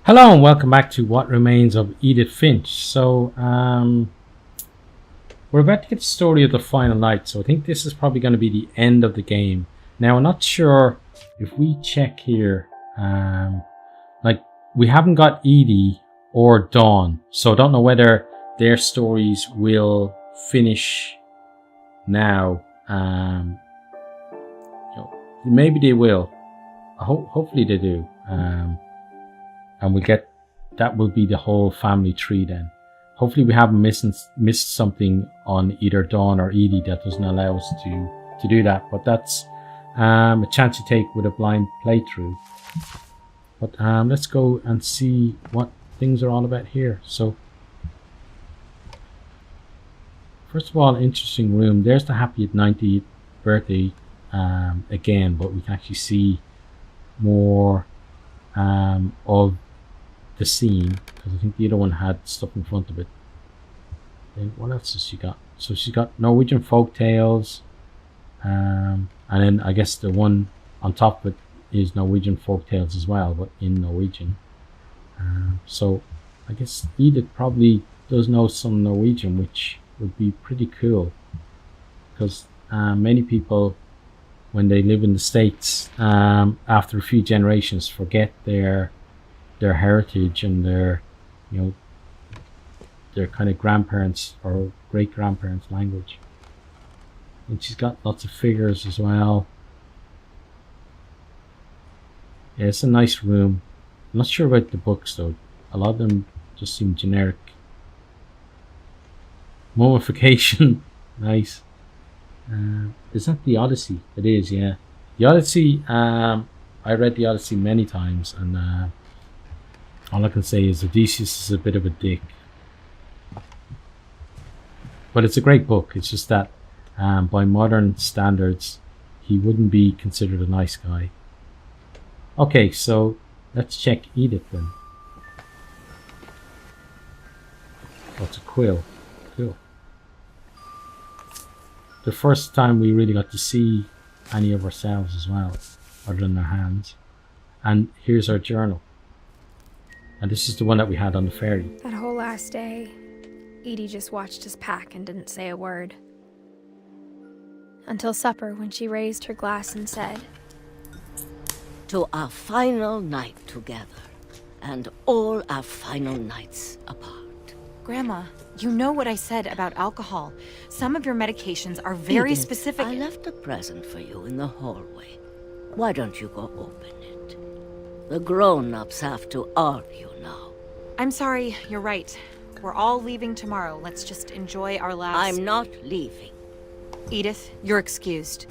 Hello and welcome back to What Remains of Edith Finch. So we're about to get the story of the final night, so I think this is probably going to be the end of the game. Now I'm not sure if we check here, like we haven't got Edie or Dawn, so I don't know whether their stories will finish now. Maybe they will. Hopefully they do. And we'll get, that will be the whole family tree then. Hopefully we haven't missed something on either Dawn or Edie that doesn't allow us to do that. But that's a chance to take with a blind playthrough. But let's go and see what things are all about here. So first of all, interesting room. There's the happy 90th birthday again, but we can actually see more of the scene, because I think the other one had stuff in front of it. Then what else has she got? So she's got Norwegian folk tales, and then I guess the one on top of it is Norwegian folk tales as well, but in Norwegian. So I guess Edith probably does know some Norwegian, which would be pretty cool, because many people, when they live in the States, after a few generations, forget their heritage and their kind of grandparents or great grandparents' language. And she's got lots of figures as well. Yeah, it's a nice room. I'm not sure about the books though. A lot of them just seem generic. Mummification, nice. Is that the Odyssey? It is, yeah. The Odyssey, I read the Odyssey many times, and all I can say is Odysseus is a bit of a dick. But it's a great book. It's just that by modern standards, he wouldn't be considered a nice guy. Okay, so let's check Edith then. Oh, it's a quill. Cool. The first time we really got to see any of ourselves as well, other than our hands. And here's our journal. And this is the one that we had on the ferry. That whole last day, Edie just watched us pack and didn't say a word. Until supper, when she raised her glass and said, "To our final night together, and all our final nights apart." Grandma, you know what I said about alcohol. Some of your medications are very Edith, specific. I left a present for you in the hallway. Why don't you go open it? The grown-ups have to argue now. I'm sorry, you're right. We're all leaving tomorrow. Let's just enjoy our last... I'm not leaving. Edith, you're excused.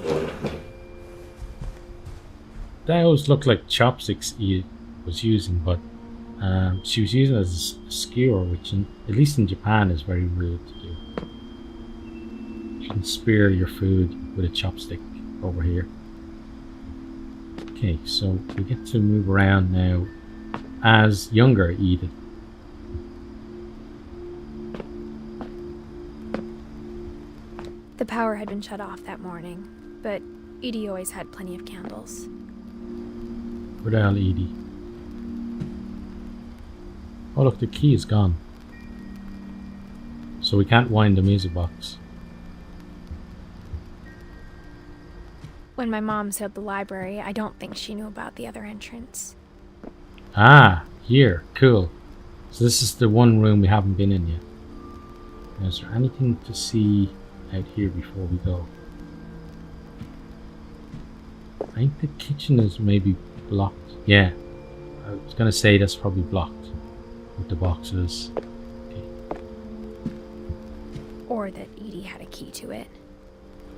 That always looked like chopsticks Edith was using, but she was using it as a skewer, which at least in Japan is very rude to do. You can spear your food with a chopstick over here. Okay, so we get to move around now as younger Edith. the power had been shut off that morning, but Edie always had plenty of candles. Where the hell, Edie? Oh look, the key is gone. So we can't wind the music box. When my mom sealed the library, I don't think she knew about the other entrance. Ah, here, cool. So this is the one room we haven't been in yet. Now, is there anything to see out here before we go? I think the kitchen is maybe blocked. Yeah, I was gonna say that's probably blocked with the boxes. Okay. Or that Edie had a key to it.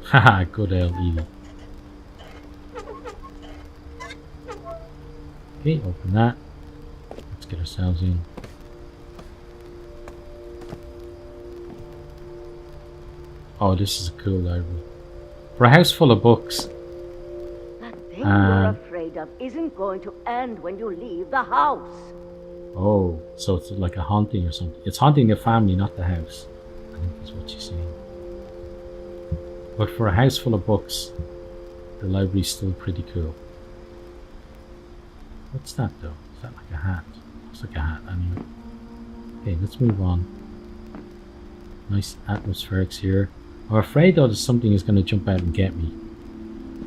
Haha, good old Edie. Okay, open that. Let's get ourselves in. Oh, this is a cool library. For a house full of books. That thing you're afraid of isn't going to end when you leave the house. Oh, so it's like a haunting or something. It's haunting the family, not the house. I think that's what she's saying. But for a house full of books, the library's still pretty cool. What's that though? Is that like a hat? Looks like a hat anyway. Okay, let's move on. Nice atmospherics here. I'm afraid though that something is going to jump out and get me.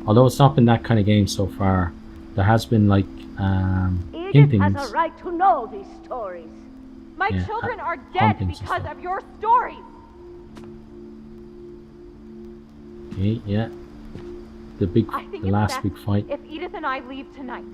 Although it's not been that kind of game so far, there has been like Edith has a right to know these stories. My Yeah, children are dead pumpkins and because stuff. of your stories. Okay, yeah. The I think the it's last best big fight. if Edith and I leave tonight.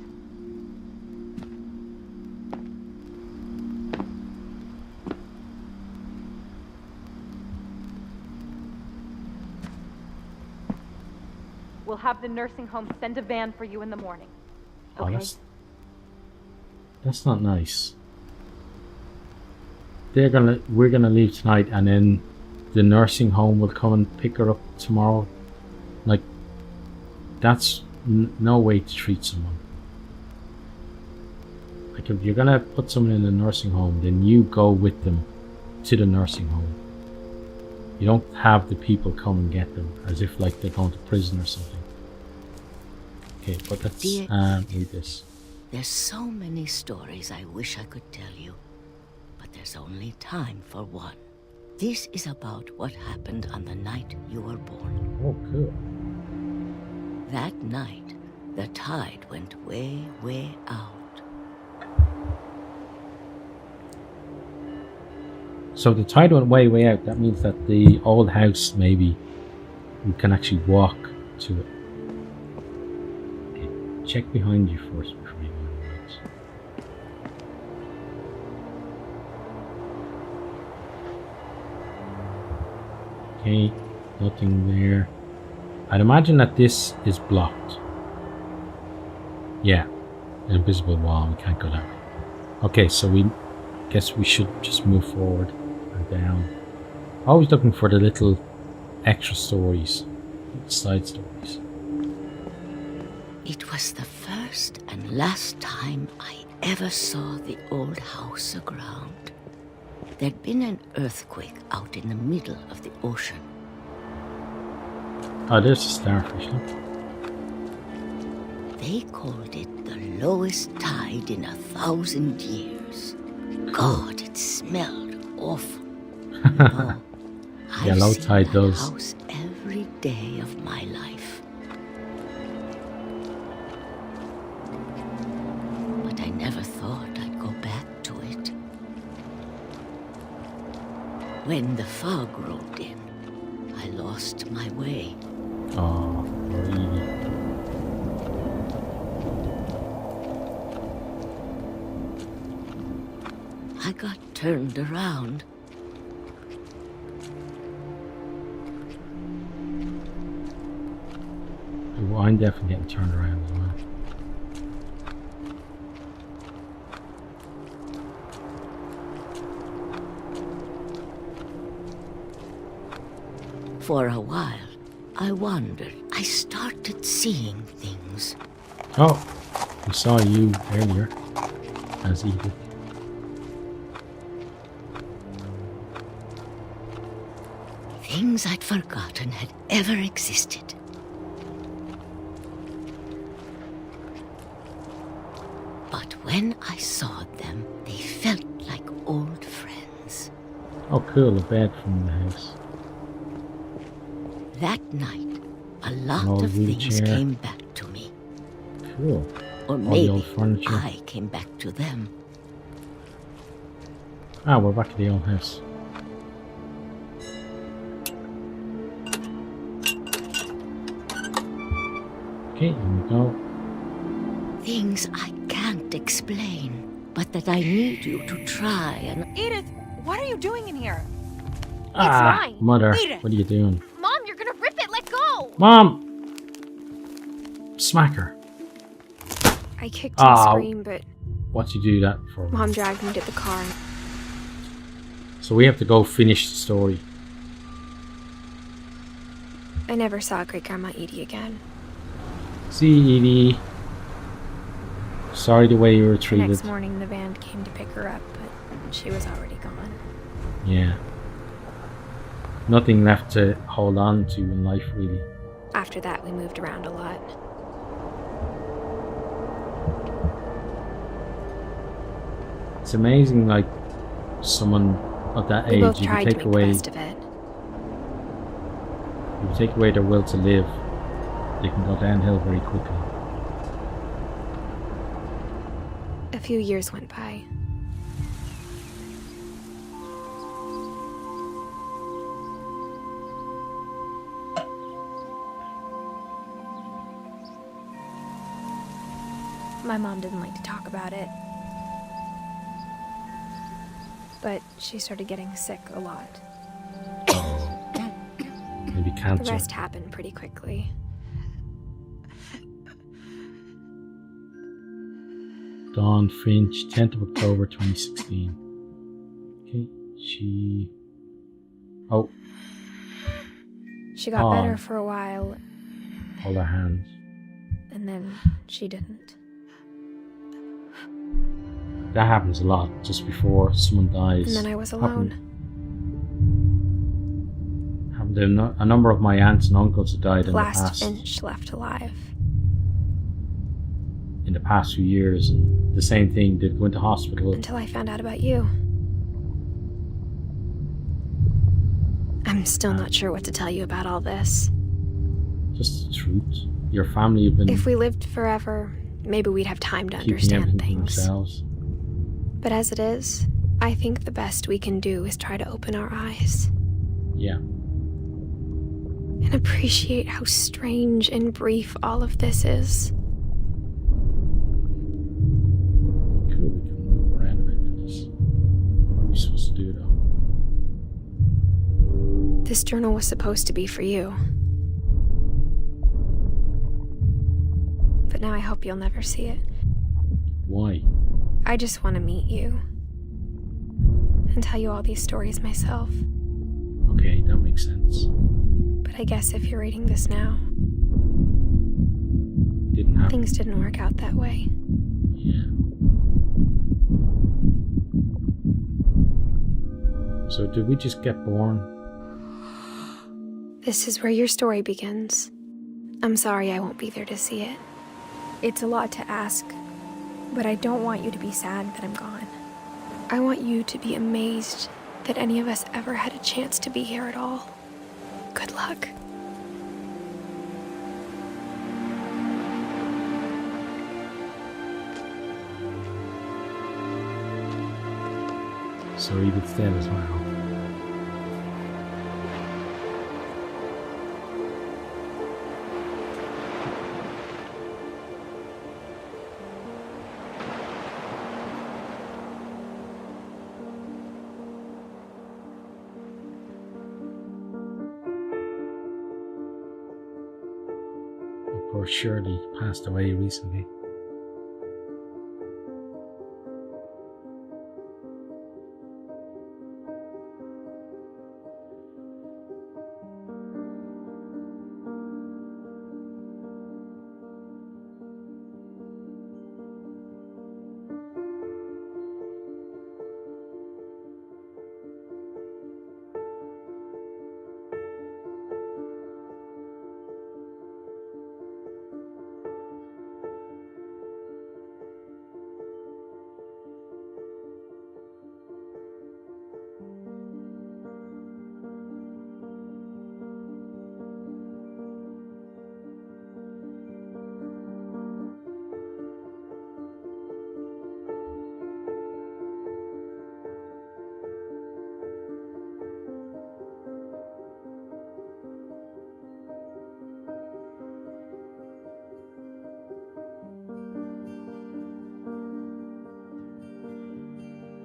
We'll have the nursing home send a van for you in the morning. Oh, Okay? that's not nice. We're gonna leave tonight, and then the nursing home will come and pick her up tomorrow. Like, that's no way to treat someone. Like, if you're gonna put someone in a nursing home, then you go with them to the nursing home. You don't have the people come and get them as if like they're going to prison or something. Okay, but let's Dear read this. There's so many stories I wish I could tell you, but there's only time for one. This is about what happened on the night you were born. Oh, cool. That night, the tide went way, way out. So the tide went way, way out. That means that the old house, maybe, we can actually walk to it. Okay, check behind you first before you go in the woods. Okay, nothing there. I'd imagine that this is blocked. Yeah, an invisible wall. We can't go that way. Okay, so we guess we should just move forward and down. Always looking for the little extra stories, side stories. It was the first and last time I ever saw the old house aground. There'd been an earthquake out in the middle of the ocean. Oh, there's a starfish. Look. They called it the lowest tide in 1,000 years. God, it smelled awful. No, Yeah, low tide that does. house every day of my life. But I never thought I'd go back to it. When the fog rolled in, I lost my way. Oh, really? I got turned around. Well, I'm definitely getting turned around as well. For a while, I wondered. I started seeing things. Oh, we saw you earlier as Edith. Things I'd forgotten had ever existed. But when I saw them, they felt like old friends. Oh, cool, a bed from the house. That night, a lot old of things wheelchair. came back to me. Cool. Or the maybe old furniture. I came back to them. Ah, we're back at the old house. Okay, here we go. Things I can't explain, but that I need you to try and... Edith, what are you doing in here? mine. Mother, Edith. what are you doing? Mom, you're gonna rip it. Let go. Mom! Smack her. I kicked and Ow. screamed, but What'd you do that for? Mom dragged me to the car. So we have to go finish the story. I never saw Great Grandma Edie again. See, Edie. Sorry the way you were The treated. next morning, the van came to pick her up, but she was already gone. Yeah. Nothing left to hold on to in life, really. After that, we moved around a lot. It's amazing, like someone of that We age, both you can tried to take make the away, best of it. you can take away their will to live. They can go downhill very quickly. A few years went by. My mom didn't like to talk about it. But she started getting sick a lot. Maybe The cancer. rest happened pretty quickly. Dawn Finch, 10th of October 2016. Okay, she... Oh, She got better for a while, hold her hands. and then she didn't. That happens a lot, just before someone dies. And then I was alone. Happened to a number of my aunts and uncles who died The in the last past. Finch left alive. In the past few years, and the same thing, they'd go into hospital. Until I found out about you. I'm still not sure what to tell you about all this. Just the truth. Your family have been If we lived forever, maybe we'd have time to keeping understand everything to things. themselves. But as it is, I think the best we can do is try to open our eyes. Yeah. And appreciate how strange and brief all of this is. Cool, we can move around a bit in this. What are we supposed to do though? This journal was supposed to be for you. But now I hope you'll never see it. Why? I just want to meet you. And tell you all these stories myself. Okay, that makes sense. But I guess if you're reading this now, Didn't happen. things didn't work out that way. Yeah. So did we just get born? This is where your story begins. I'm sorry I won't be there to see it. It's a lot to ask, but I don't want you to be sad that I'm gone. I want you to be amazed that any of us ever had a chance to be here at all. Good luck. So Edith's dead as well. Poor Shirley passed away recently.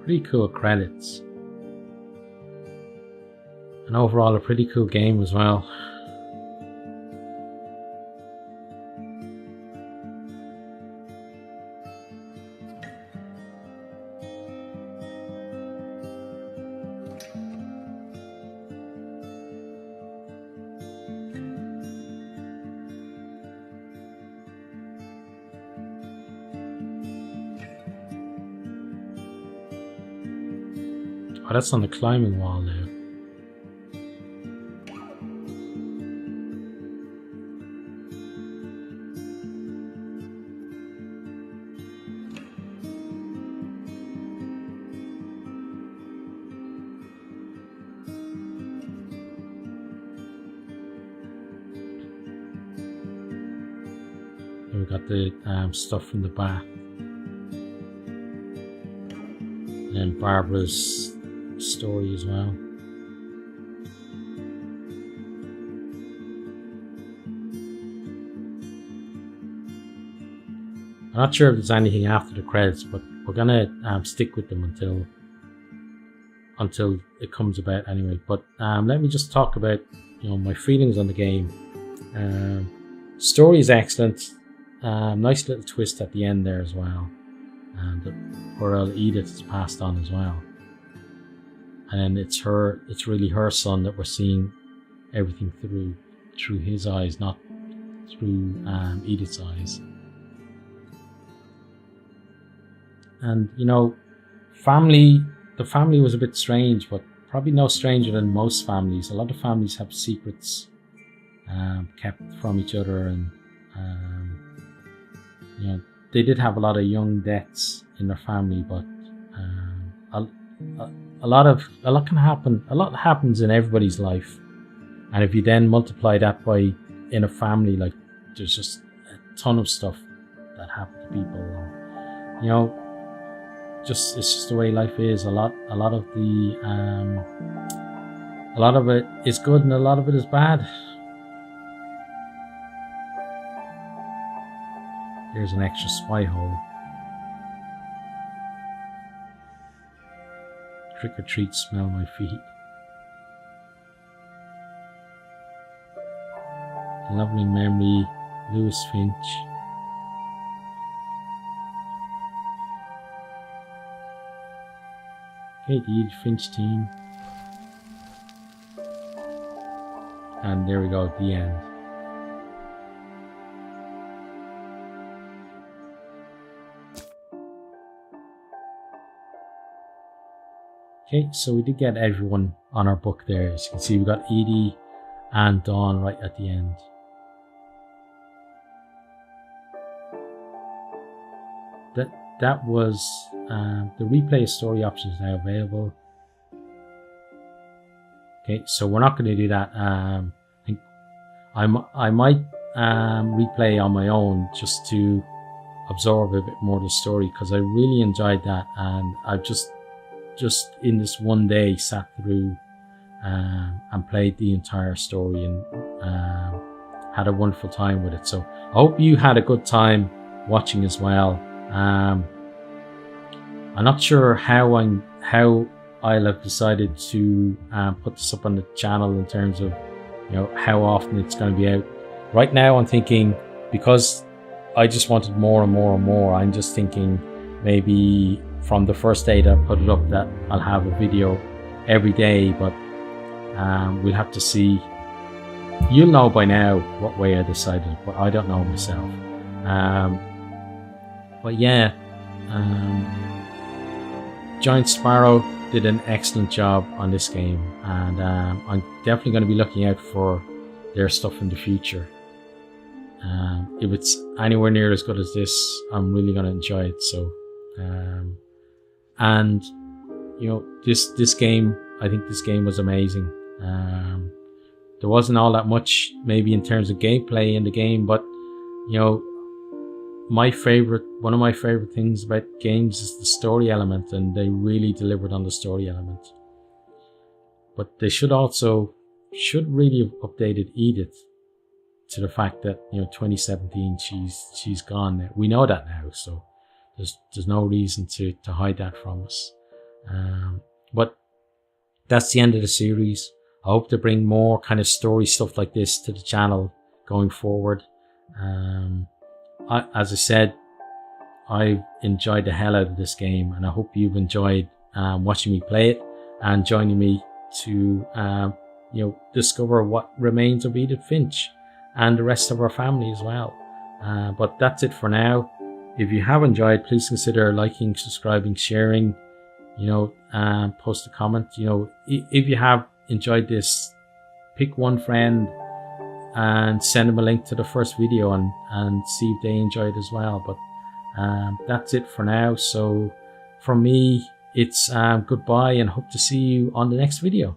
Pretty cool credits. And overall a pretty cool game as well. Oh, that's on the climbing wall now. we got the stuff from the bath. And Barbara's story as well. I'm not sure if there's anything after the credits, but we're gonna stick with them until it comes about anyway. But let me just talk about my feelings on the game. Story is excellent. Nice little twist at the end there as well. And poor old Edith is passed on as well. And it's really her son that we're seeing everything through his eyes, not through Edith's eyes. And the family was a bit strange, but probably no stranger than most families. A lot of families have secrets kept from each other, and they did have a lot of young deaths in their family, but a lot can happen. A lot happens in everybody's life, and if you then multiply that by in a family, like there's just a ton of stuff that happen to people. It's just the way life is. A lot of it is good and a lot of it is bad. Here's an extra spy hole. Trick or treat, smell my feet. Lovely memory, Lewis Finch. Okay, the Edith Finch team. And there we go at the end. Okay, so we did get everyone on our book there. As you can see, we got Edie and Dawn right at the end. That was the replay story option is now available. Okay, so we're not going to do that. I think I might replay on my own just to absorb a bit more of the story, because I really enjoyed that, and I've just in this one day sat through and played the entire story and had a wonderful time with it. So I hope you had a good time watching as well. I'm not sure how I'll have decided to put this up on the channel in terms of how often it's going to be out. Right now I'm thinking, because I just wanted more and more and more, I'm just thinking maybe from the first day that I put it up that I'll have a video every day, but we'll have to see. You'll know by now what way I decided, but I don't know myself. But yeah, Giant Sparrow did an excellent job on this game, and I'm definitely going to be looking out for their stuff in the future. If it's anywhere near as good as this, I'm really going to enjoy it. So and this game, I think this game was amazing. There wasn't all that much maybe in terms of gameplay in the game, but one of my favorite things about games is the story element, and they really delivered on the story element. But they should really have updated Edith to the fact that 2017 she's gone now. We know that now, so there's no reason to hide that from us. But that's the end of the series. I hope to bring more kind of story stuff like this to the channel going forward. As I said, I've enjoyed the hell out of this game, and I hope you've enjoyed watching me play it and joining me to discover what remains of Edith Finch and the rest of our family as well. But that's it for now. If you have enjoyed, please consider liking, subscribing, sharing, post a comment. If you have enjoyed this, pick one friend and send them a link to the first video and see if they enjoy it as well. But that's it for now. So from me, it's goodbye, and hope to see you on the next video.